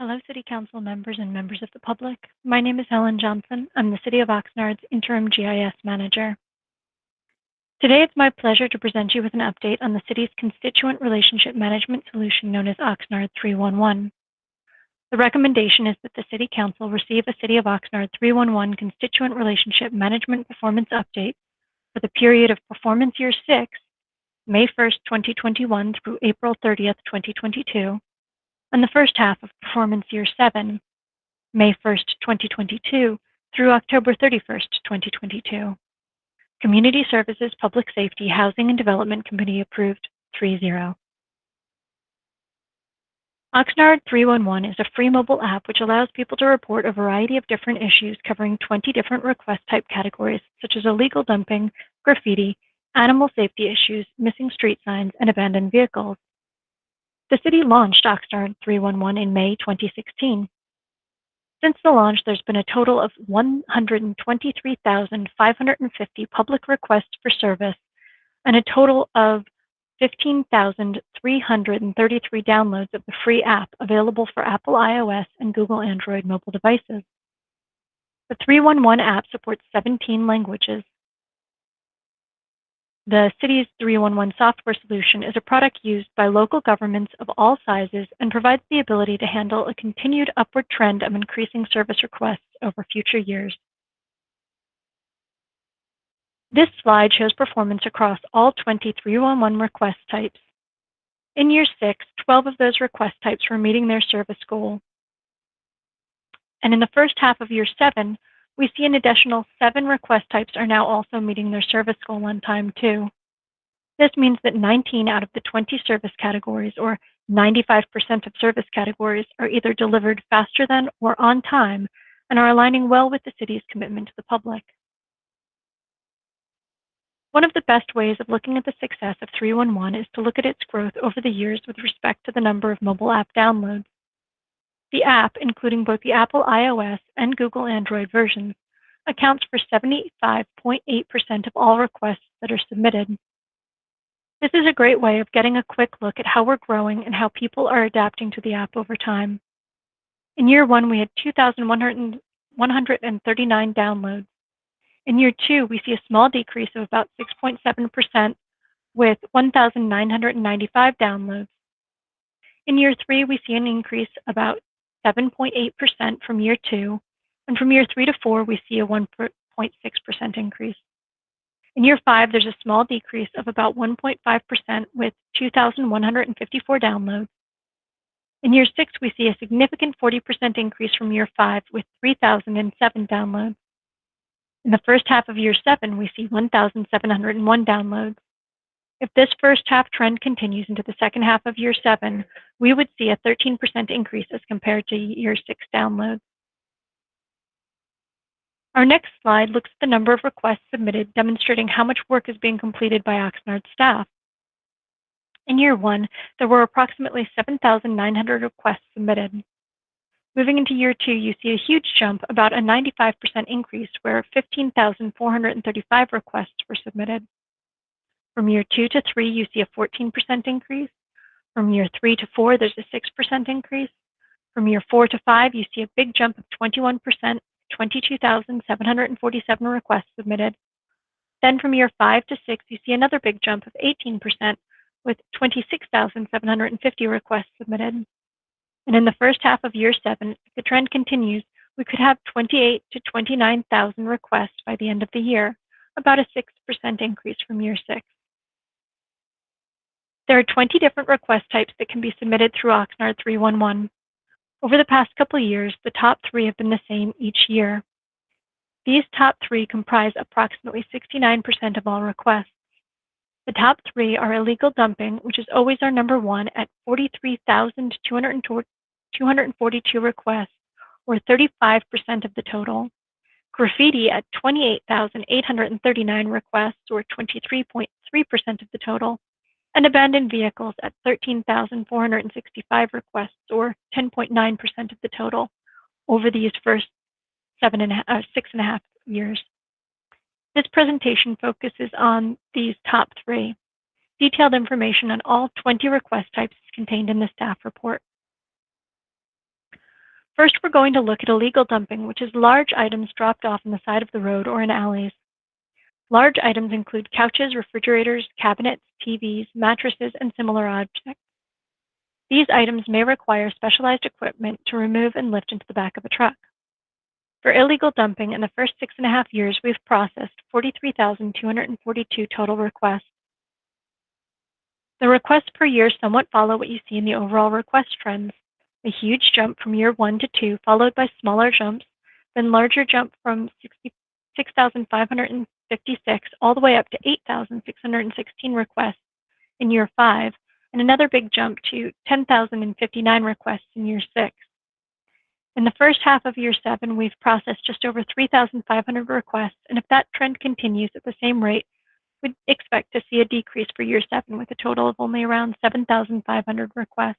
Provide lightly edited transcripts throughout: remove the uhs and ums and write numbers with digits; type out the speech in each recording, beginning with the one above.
Hello, City Council members and members of the public. My name is Helen Johnson. I'm the City of Oxnard's Interim GIS Manager. Today, it's my pleasure to present you with an update on the city's constituent relationship management solution known as Oxnard 311. The recommendation is that the City Council receive a City of Oxnard 311 constituent relationship management performance update for the period of Performance Year 6, May 1st, 2021 through April 30th, 2022, and the first half of Performance Year 7, May 1st, 2022 through October 31st, 2022. Community Services, Public Safety, Housing and Development Committee approved 3-0. Oxnard 311 is a free mobile app which allows people to report a variety of different issues covering 20 different request type categories such as illegal dumping, graffiti, animal safety issues, missing street signs, and abandoned vehicles. The city launched Oxnard 311 in May 2016. Since the launch, there's been a total of 123,550 public requests for service and a total of 15,333 downloads of the free app available for Apple iOS and Google Android mobile devices. The 311 app supports 17 languages. The city's 311 software solution is a product used by local governments of all sizes and provides the ability to handle a continued upward trend of increasing service requests over future years. This slide shows performance across all 20 311 request types. In Year 6, 12 of those request types were meeting their service goal. And in the first half of Year 7, we see an additional 7 request types are now also meeting their service goal on time too. This means that 19 out of the 20 service categories, or 95% of service categories, are either delivered faster than or on time and are aligning well with the city's commitment to the public. One of the best ways of looking at the success of 311 is to look at its growth over the years with respect to the number of mobile app downloads. The app, including both the Apple iOS and Google Android versions, accounts for 75.8% of all requests that are submitted. This is a great way of getting a quick look at how we're growing and how people are adapting to the app over time. In Year 1, we had 2,139 downloads. In Year 2, we see a small decrease of about 6.7% with 1,995 downloads. In Year 3, we see an increase about 7.8% from Year 2, and from Year 3 to 4, we see a 1.6% increase. In Year 5, there's a small decrease of about 1.5% with 2,154 downloads. In Year 6, we see a significant 40% increase from Year 5 with 3,007 downloads. In the first half of Year 7, we see 1,701 downloads. If this first half trend continues into the second half of Year 7, we would see a 13% increase as compared to Year 6 downloads. Our next slide looks at the number of requests submitted, demonstrating how much work is being completed by Oxnard staff. In Year 1, there were approximately 7,900 requests submitted. Moving into Year 2, you see a huge jump, about a 95% increase, where 15,435 requests were submitted. From Year 2 to 3, you see a 14% increase. From Year 3 to 4, there's a 6% increase. From Year 4 to 5, you see a big jump of 21%, 22,747 requests submitted. Then from Year 5 to 6, you see another big jump of 18%, with 26,750 requests submitted. And in the first half of Year 7, if the trend continues, we could have 28,000 to 29,000 requests by the end of the year, about a 6% increase from Year 6. There are 20 different request types that can be submitted through Oxnard 311. Over the past couple of years, the top 3 have been the same each year. These top 3 comprise approximately 69% of all requests. The top 3 are illegal dumping, which is always our number 1 at 43,242 requests, or 35% of the total. Graffiti at 28,839 requests, or 23.3% of the total. And abandoned vehicles at 13,465 requests, or 10.9% of the total, over these first 6.5 years. This presentation focuses on these top 3. Detailed information on all 20 request types is contained in the staff report. First, we're going to look at illegal dumping, which is large items dropped off on the side of the road or in alleys. Large items include couches, refrigerators, cabinets, TVs, mattresses, and similar objects. These items may require specialized equipment to remove and lift into the back of a truck. For illegal dumping, in the first 6.5 years, we've processed 43,242 total requests. The requests per year somewhat follow what you see in the overall request trends. A huge jump from year 1 to 2, followed by smaller jumps, then larger jump from 66,556 all the way up to 8,616 requests in year 5, and another big jump to 10,059 requests in year 6. In the first half of year 7, we've processed just over 3,500 requests, and if that trend continues at the same rate, we'd expect to see a decrease for year 7 with a total of only around 7,500 requests.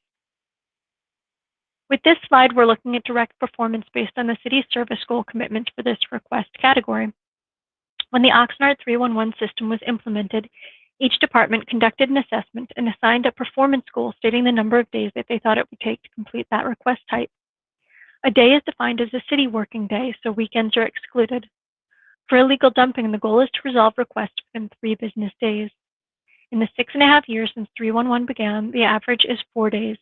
With this slide, we're looking at direct performance based on the city's service goal commitments for this request category. When the Oxnard 311 system was implemented, each department conducted an assessment and assigned a performance goal stating the number of days that they thought it would take to complete that request type. A day is defined as a city working day, so weekends are excluded. For illegal dumping, the goal is to resolve requests within 3 business days. In the 6.5 years since 311 began, the average is 4 days.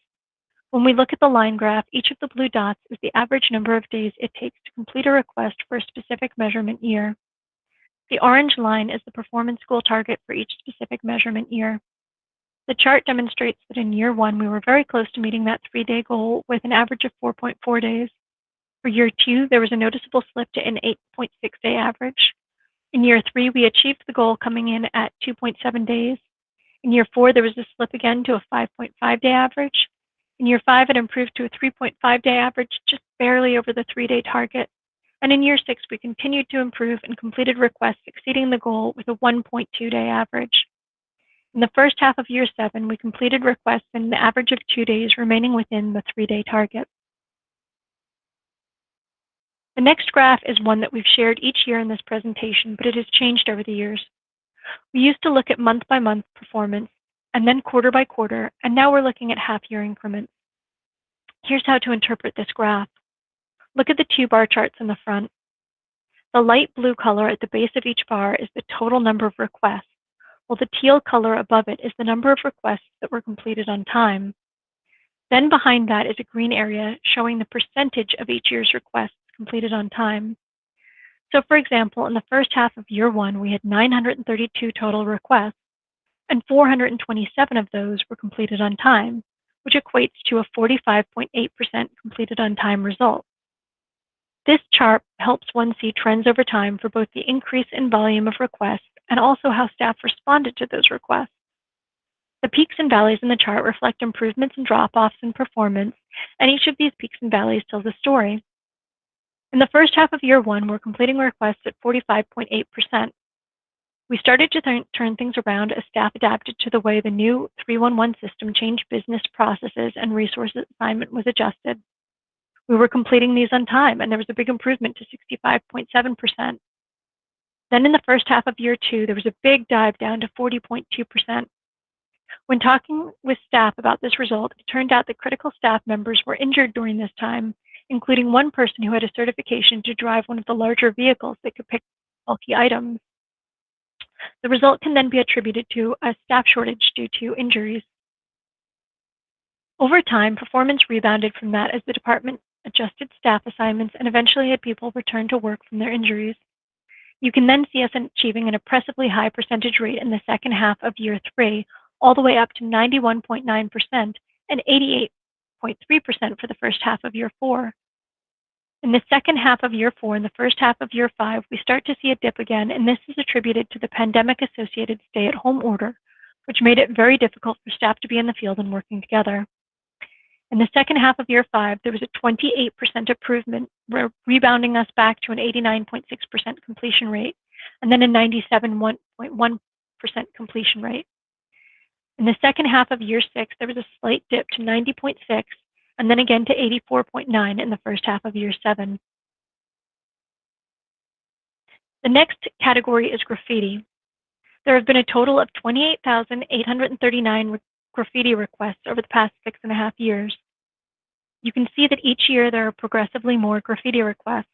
When we look at the line graph, each of the blue dots is the average number of days it takes to complete a request for a specific measurement year. The orange line is the performance goal target for each specific measurement year. The chart demonstrates that in year 1, we were very close to meeting that 3-day goal with an average of 4.4 days. For year 2, there was a noticeable slip to an 8.6-day average. In year 3, we achieved the goal coming in at 2.7 days. In year 4, there was a slip again to a 5.5-day average. In year 5, it improved to a 3.5-day average, just barely over the 3-day target. And in year 6, we continued to improve and completed requests exceeding the goal with a 1.2-day average. In the first half of year 7, we completed requests in an average of 2 days, remaining within the 3-day target. The next graph is one that we've shared each year in this presentation, but it has changed over the years. We used to look at month-by-month performance, and then quarter by quarter, and now we're looking at half-year increments. Here's how to interpret this graph. Look at the 2 bar charts in the front. The light blue color at the base of each bar is the total number of requests, while the teal color above it is the number of requests that were completed on time. Then behind that is a green area showing the percentage of each year's requests completed on time. So for example, in the first half of year 1, we had 932 total requests, and 427 of those were completed on time, which equates to a 45.8% completed on time result. This chart helps one see trends over time for both the increase in volume of requests and also how staff responded to those requests. The peaks and valleys in the chart reflect improvements and drop-offs in performance, and each of these peaks and valleys tells a story. In the first half of year 1, we're completing requests at 45.8%. We started to turn things around as staff adapted to the way the new 311 system changed business processes and resource assignment was adjusted. We were completing these on time, and there was a big improvement to 65.7%. Then in the first half of year 2, there was a big dive down to 40.2%. When talking with staff about this result, it turned out that critical staff members were injured during this time, including one person who had a certification to drive one of the larger vehicles that could pick bulky items. The result can then be attributed to a staff shortage due to injuries. Over time, performance rebounded from that as the department adjusted staff assignments and eventually had people return to work from their injuries. You can then see us achieving an impressively high percentage rate in the second half of year 3, all the way up to 91.9% and 88.3% for the first half of year 4. In the second half of year 4 and the first half of year 5, we start to see a dip again, and this is attributed to the pandemic-associated stay-at-home order, which made it very difficult for staff to be in the field and working together. In the second half of year 5, there was a 28% improvement, rebounding us back to an 89.6% completion rate, and then a 97.1% completion rate. In the second half of year 6, there was a slight dip to 90.6, and then again to 84.9 in the first half of year 7. The next category is graffiti. There have been a total of 28,839 graffiti requests over the past 6.5 years. You can see that each year there are progressively more graffiti requests.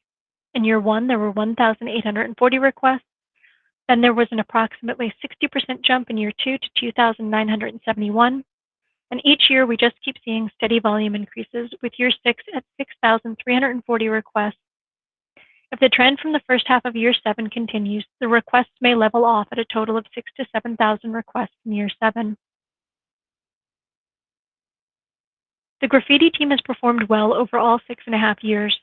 In year 1, there were 1,840 requests. Then there was an approximately 60% jump in year 2 to 2,971. And each year we just keep seeing steady volume increases, with year 6 at 6,340 requests. If the trend from the first half of year 7 continues, the requests may level off at a total of 6,000 to 7,000 requests in year 7. The graffiti team has performed well over all 6.5 years.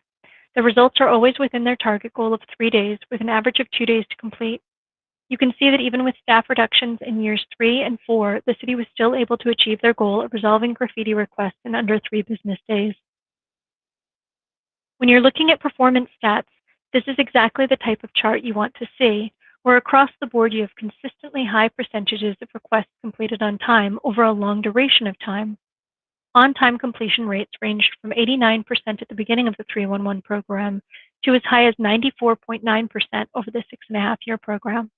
The results are always within their target goal of 3 days, with an average of 2 days to complete. You can see that even with staff reductions in years 3 and 4, the city was still able to achieve their goal of resolving graffiti requests in under 3 business days. When you're looking at performance stats, this is exactly the type of chart you want to see, where across the board you have consistently high percentages of requests completed on time over a long duration of time. On-time completion rates ranged from 89% at the beginning of the 311 program to as high as 94.9% over the 6.5-year program.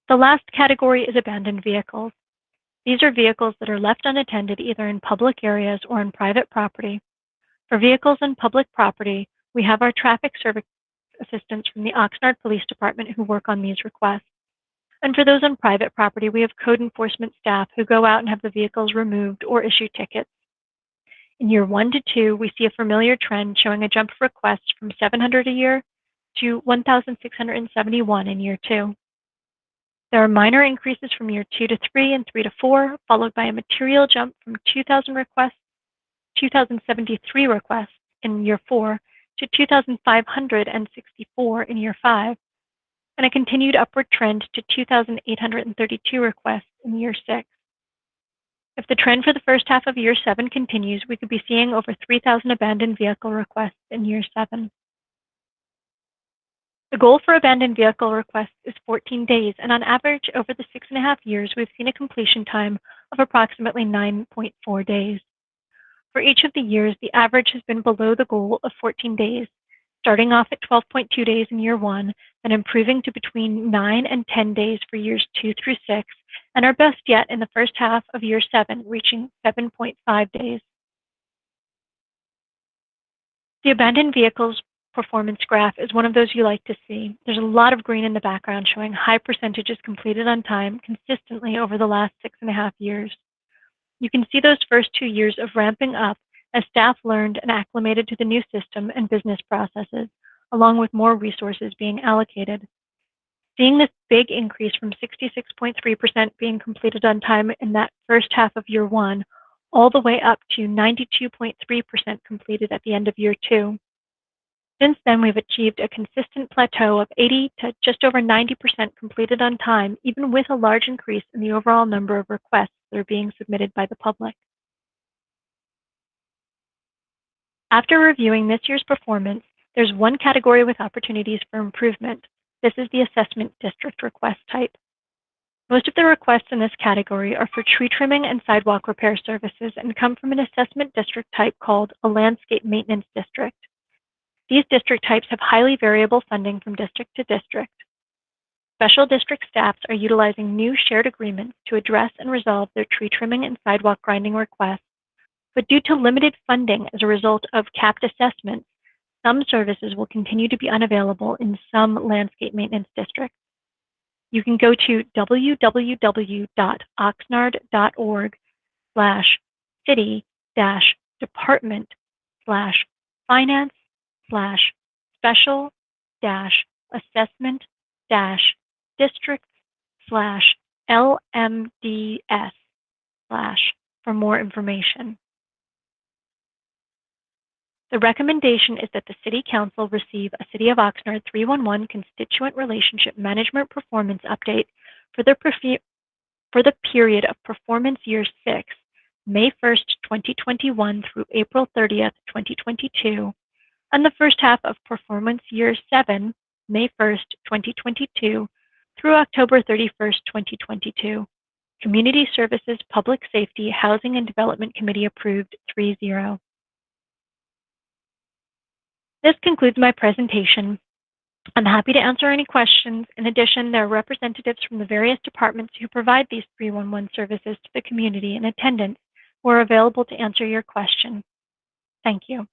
The last category is abandoned vehicles. These are vehicles that are left unattended either in public areas or on private property. For vehicles on public property, we have our traffic service assistants from the Oxnard Police Department who work on these requests. And for those on private property, we have code enforcement staff who go out and have the vehicles removed or issue tickets. In year 1 to 2, we see a familiar trend showing a jump of requests from 700 a year to 1,671 in year 2. There are minor increases from year 2 to 3 and 3 to 4, followed by a material jump from 2,073 requests in year 4 to 2,564 in year 5, and a continued upward trend to 2,832 requests in year 6. If the trend for the first half of year 7 continues, we could be seeing over 3,000 abandoned vehicle requests in year 7. The goal for abandoned vehicle requests is 14 days, and on average, over the 6.5 years, we've seen a completion time of approximately 9.4 days. For each of the years, the average has been below the goal of 14 days, starting off at 12.2 days in year 1, then improving to between 9 and 10 days for years 2 through 6, and our best yet in the first half of year 7, reaching 7.5 days. The abandoned vehicles performance graph is one of those you like to see. There's a lot of green in the background showing high percentages completed on time consistently over the last 6.5 years. You can see those first 2 years of ramping up as staff learned and acclimated to the new system and business processes, along with more resources being allocated. Seeing this big increase from 66.3% being completed on time in that first half of year 1, all the way up to 92.3% completed at the end of year 2. Since then, we've achieved a consistent plateau of 80 to just over 90% completed on time, even with a large increase in the overall number of requests that are being submitted by the public. After reviewing this year's performance, there's one category with opportunities for improvement. This is the assessment district request type. Most of the requests in this category are for tree trimming and sidewalk repair services and come from an assessment district type called a landscape maintenance district. These district types have highly variable funding from district to district. Special district staffs are utilizing new shared agreements to address and resolve their tree trimming and sidewalk grinding requests, but due to limited funding as a result of capped assessments, some services will continue to be unavailable in some landscape maintenance districts. You can go to www.oxnard.org/city-special-assessment-districts/LMDS/ for more information. The recommendation is that the City Council receive a City of Oxnard 311 Constituent Relationship Management Performance Update for the period of Performance Year 6, May 1st, 2021 through April 30th, 2022, and the first half of Performance Year 7, May 1st, 2022 through October 31st, 2022. Community Services, Public Safety, Housing and Development Committee approved 3-0. This concludes my presentation. I'm happy to answer any questions. In addition, there are representatives from the various departments who provide these 311 services to the community in attendance We're available to answer your question. Thank you.